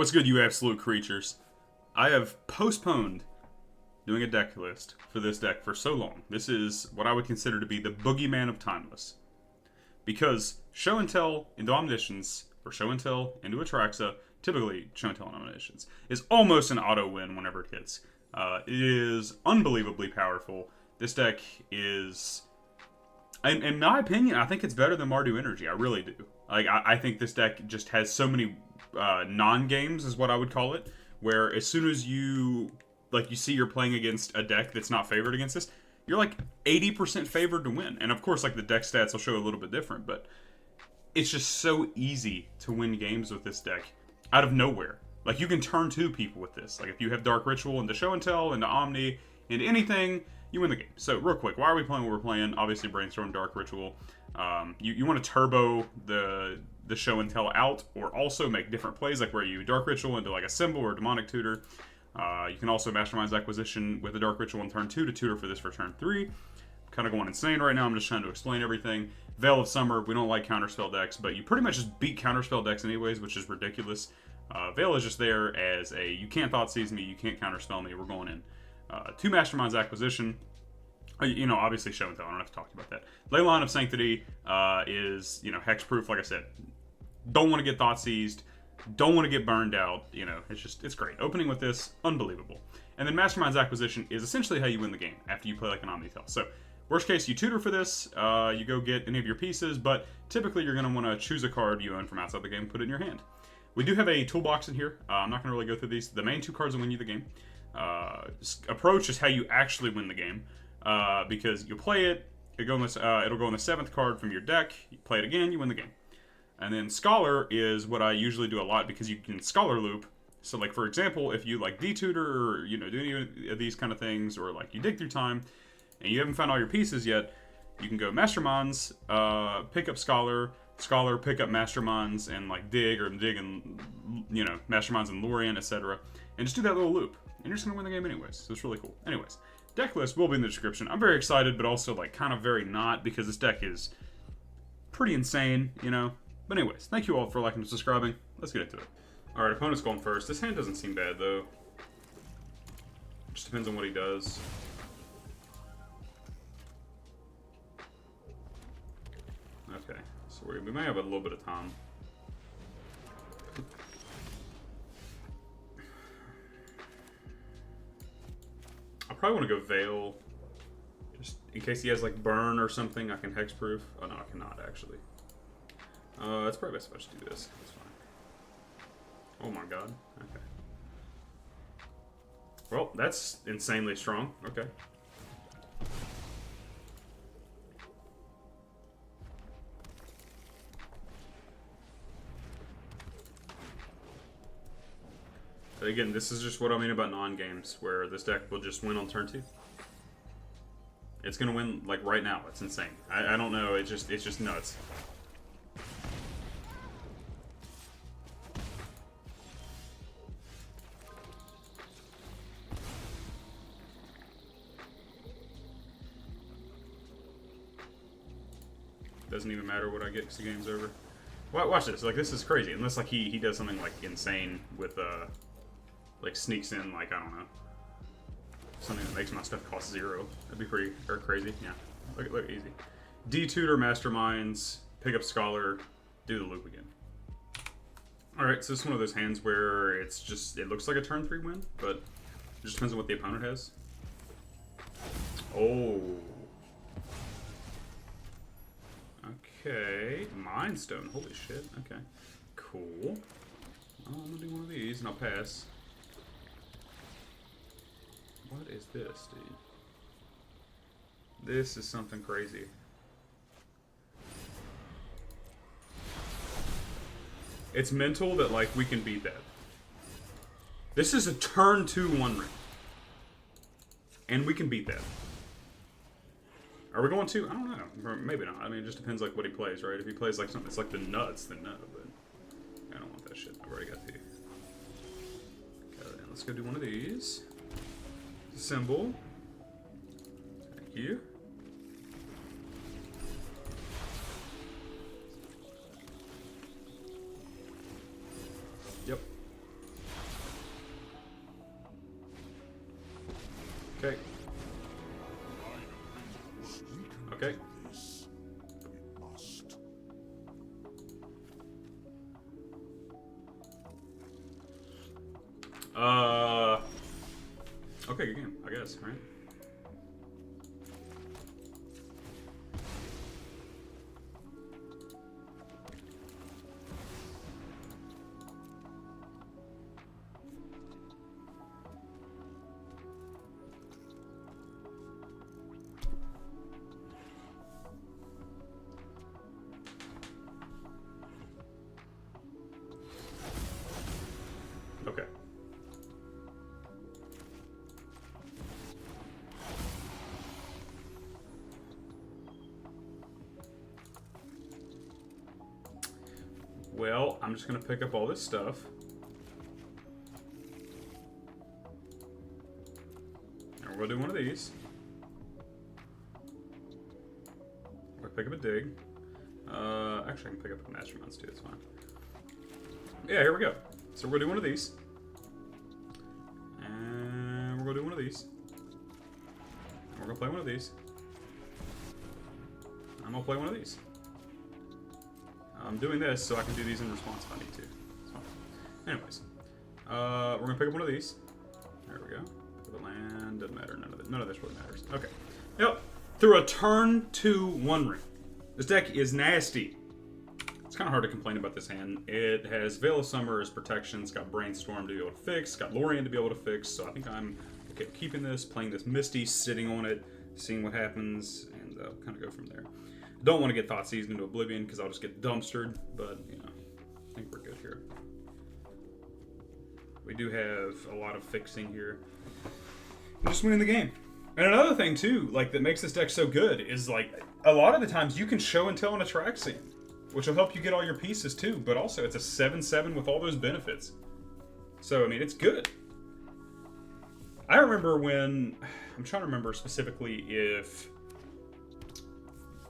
what's good, you absolute creatures? I have postponed doing a deck list for this deck for so long. This is what I would consider to be the Boogeyman of Timeless. Because Show and Tell into Omniscience, or Show and Tell into Atraxa, typically Show and Tell into Omniscience, is almost an auto win whenever it hits. It is unbelievably powerful. This deck is, in my opinion, I think it's better than Mardu Energy. I really do. Like, I think this deck just has so many non-games, is what I would call it, where as soon as you see you're playing against a deck that's not favored against this, you're like 80% favored to win. And of course, like, the deck stats will show a little bit different, but it's just so easy to win games with this deck out of nowhere. Like, you can turn two people with this. Like, if you have Dark Ritual into Show and Tell, into Omni, into anything, you win the game. So, real quick, why are we playing what we're playing? Obviously, Brainstorm, Dark Ritual. You want to turbo the Show and Tell out, or also make different plays, like where you Dark Ritual into like a Symbol or Demonic Tutor. You can also Mastermind's Acquisition with a Dark Ritual on turn 2 to tutor for this for turn 3. I'm kind of going insane right now. I'm just trying to explain everything. Veil of Summer, we don't like counterspell decks, but you pretty much just beat counterspell decks anyways, which is ridiculous. Veil is just there as a, you can't Thoughtseize me, you can't counterspell me, we're going in. 2 Mastermind's Acquisition. Obviously Show and Tell, I don't have to talk about that. Leyline of Sanctity is, hexproof, like I said. Don't want to get Thoughtseized. Don't want to get burned out. It's great. Opening with this, unbelievable. And then Mastermind's Acquisition is essentially how you win the game after you play like an Omnitel. So, worst case, you tutor for this, you go get any of your pieces, but typically you're going to want to choose a card you own from outside the game and put it in your hand. We do have a toolbox in here. I'm not going to really go through these. The main 2 cards will win you the game. Approach is how you actually win the game. Because you play it, it'll go in the 7th card from your deck, you play it again, you win the game. And then Scholar is what I usually do a lot because you can Scholar loop. So, like, for example, if you like detutor or do any of these kind of things, or like you dig through time and you haven't found all your pieces yet, you can go Masterminds, pick up Scholar, pick up Masterminds, and like dig and Masterminds and Lorien, etc. And just do that little loop. And you're just gonna win the game anyways. So it's really cool. Anyways. Deck list will be in the description. I'm very excited, but also like kind of very not, because this deck is pretty insane, But anyways, thank you all for liking and subscribing. Let's get into it. Alright, opponent's going first. This hand doesn't seem bad, though. Just depends on what he does. Okay, so we may have a little bit of time. I probably want to go Veil, just in case he has like Burn or something. I can Hexproof. Oh no, I cannot actually. It's probably best if I just do this. That's fine. Oh my god. Okay. Well, that's insanely strong. Okay. But again, this is just what I mean about non-games, where this deck will just win on turn 2. It's gonna win like right now. It's insane. I don't know. It's just nuts. Doesn't even matter what I get because the game's over. Watch this. Like, this is crazy. Unless like he does something like insane with like sneaks in, like, I don't know, something that makes my stuff cost 0. That'd be pretty crazy. Yeah, look easy. Detutor Masterminds, pick up Scholar, do the loop again. All right, so it's one of those hands where it looks like a turn 3 win, but it just depends on what the opponent has. Oh. Okay, Mind Stone. Holy shit. Okay, cool. I'm gonna do one of these and I'll pass. What is this, dude? This is something crazy. It's mental that, like, we can beat that. This is a turn 2 1-ring. And we can beat that. Are we going to? I don't know. Or maybe not. I mean, it just depends, like, what he plays, right? If he plays, like, something that's like the nuts, then no. But I don't want that shit. I've already got 2. Okay, then let's go do one of these. Symbol. Thank you. Yep. Okay. Okay, good game, I guess, right? Okay. Well, I'm just gonna pick up all this stuff. And we're gonna do one of these. We're gonna pick up a dig. Actually, I can pick up the masterminds too, it's fine. Yeah, here we go. So we're gonna do one of these. And we're gonna do one of these. And we're gonna play one of these. I'm gonna play one of these. I'm doing this so I can do these in response if I need to. So, anyways, we're gonna pick up one of these. There we go. For the land, doesn't matter. None of this really matters. Okay. Yep. Through a turn 2/1 ring. This deck is nasty. It's kind of hard to complain about this hand. It has Veil of Summer as protection. It's got Brainstorm to be able to fix. It's got Lorien to be able to fix. So I think I'm okay keeping this, playing this Misty, sitting on it, seeing what happens, and kind of go from there. Don't want to get Thoughtseize into Oblivion because I'll just get dumpstered, but you know, I think we're good here. We do have a lot of fixing here. We're just winning the game. And another thing too, like that makes this deck so good is like a lot of the times you can show and tell in a track scene, which will help you get all your pieces too. But also it's a 7/7 with all those benefits. So I mean, it's good. I remember when I'm trying to remember specifically if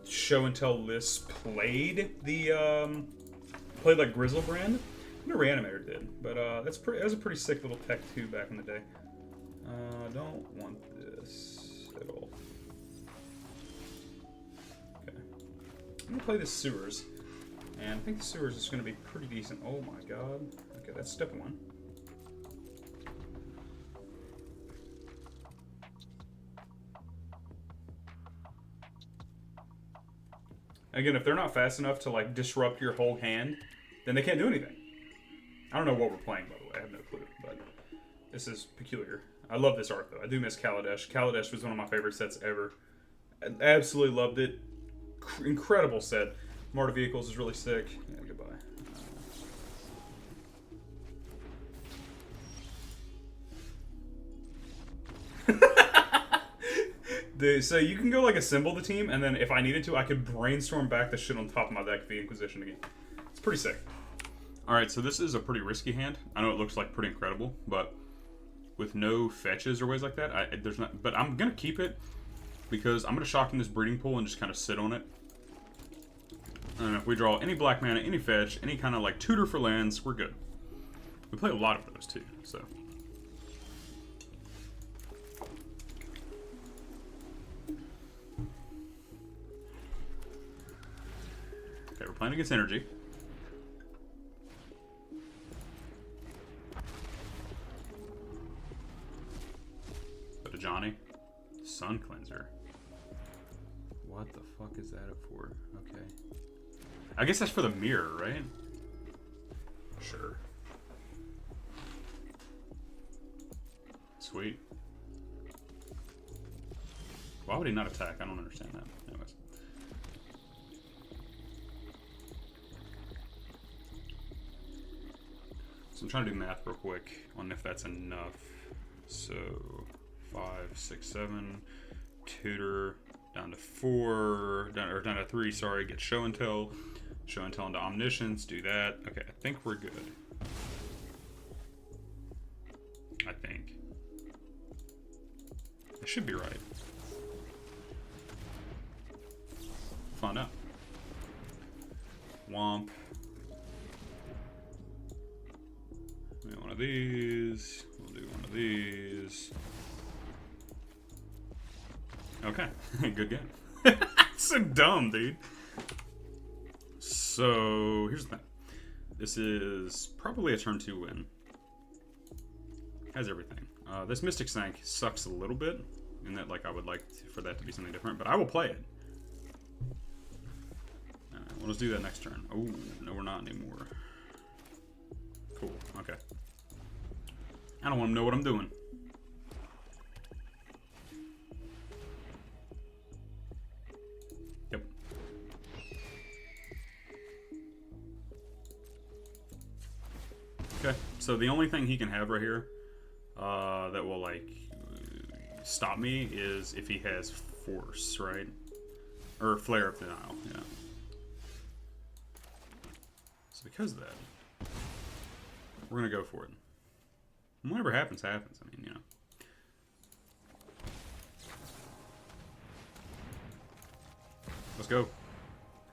Show and Tell lists played the played like Grizzlebrand. No Reanimator did, but that was a pretty sick little tech too back in the day. Don't want this at all. Okay, I'm gonna play the Sewers, and I think the Sewers is gonna be pretty decent. Oh my god. Okay, that's step one. Again, if they're not fast enough to like disrupt your whole hand, then they can't do anything. I don't know what we're playing, by the way. I have no clue, but this is peculiar. I love this art, though. I do miss Kaladesh. Kaladesh was one of my favorite sets ever. I absolutely loved it. Incredible set. Marta Vehicles is really sick. Yeah, goodbye. So you can go like assemble the team, and then if I needed to, I could brainstorm back the shit on top of my deck for the Inquisition again. It's pretty sick. Alright, so this is a pretty risky hand. I know it looks like pretty incredible, but with no fetches or ways like that, there's not. But I'm gonna keep it because I'm gonna shock in this breeding pool and just kind of sit on it. And if we draw any black mana, any fetch, any kind of like tutor for lands, we're good. We play a lot of those too, so. Okay, we're playing against energy. But a Johnny. Sun Cleanser. What the fuck is that for? Okay. I guess that's for the mirror, right? Sure. Sweet. Why would he not attack? I don't understand that. Anyways. So I'm trying to do math real quick on if that's enough. So 5, 6, 7, tutor down to 4, down to 3. Sorry, get show and tell into omniscience. Do that. Okay, I think we're good. I think I should be right. Find out. Womp. One of these. We'll do one of these. Okay, good game. so dumb, dude. So, here's the thing. This is probably a turn 2 win. Has everything. This Mystic Sank sucks a little bit, in that like I would like for that to be something different, but I will play it. Well, let's do that next turn. Oh, no we're not anymore. Cool, okay. I don't want to know what I'm doing. Yep. Okay, so the only thing he can have right here that will, like, stop me is if he has Force, right? Or Flare of Denial, yeah. So because of that, we're going to go for it. And whatever happens, happens. I mean, you know. Let's go.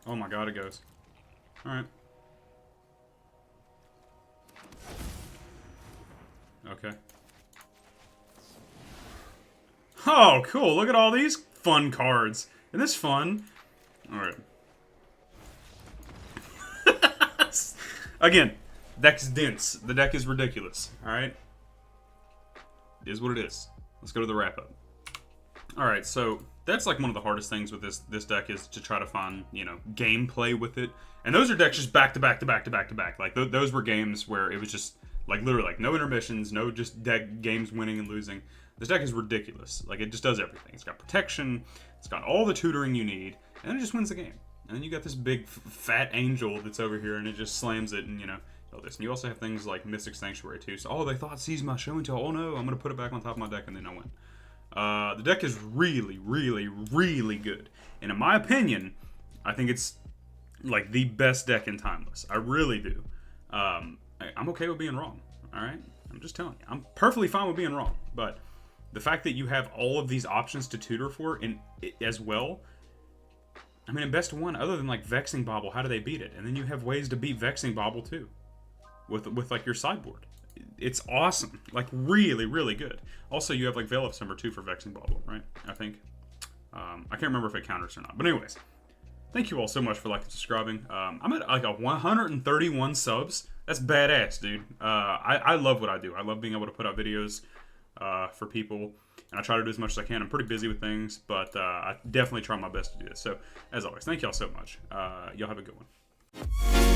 Oh my god, it goes. Alright. Okay. Oh, cool. Look at all these fun cards. Isn't this fun? Alright. Again, deck's dense. The deck is ridiculous. Alright? It is what it is. Let's go to the wrap-up. Alright, so that's like one of the hardest things with this deck is to try to find, you know, gameplay with it. And those are decks just back to back to back to back to back. Like, those were games where it was just, like, literally, like, no intermissions, no just deck games winning and losing. This deck is ridiculous. Like, it just does everything. It's got protection, it's got all the tutoring you need, and then it just wins the game. And then you got this big, fat angel that's over here, and it just slams it, and, you know, all this. And you also have things like Mystic Sanctuary, too. So, oh, they thought seize my show until, oh no, I'm going to put it back on top of my deck, and then I win. The deck is really, really, really good. And in my opinion, I think it's, like, the best deck in Timeless. I really do. I'm okay with being wrong, alright? I'm just telling you. I'm perfectly fine with being wrong. But the fact that you have all of these options to tutor for as well, I mean, in best of one, other than, like, Vexing Bauble, how do they beat it? And then you have ways to beat Vexing Bauble, too. With like, your sideboard. It's awesome. Like, really, really good. Also, you have, like, Veil of Summer, too, for Vexing Bauble, right? I think. I can't remember if it counters or not. But anyways, thank you all so much for liking and subscribing. I'm at, like, 131 subs. That's badass, dude. I love what I do. I love being able to put out videos for people. And I try to do as much as I can. I'm pretty busy with things, but I definitely try my best to do this. So, as always, thank y'all so much. Y'all have a good one.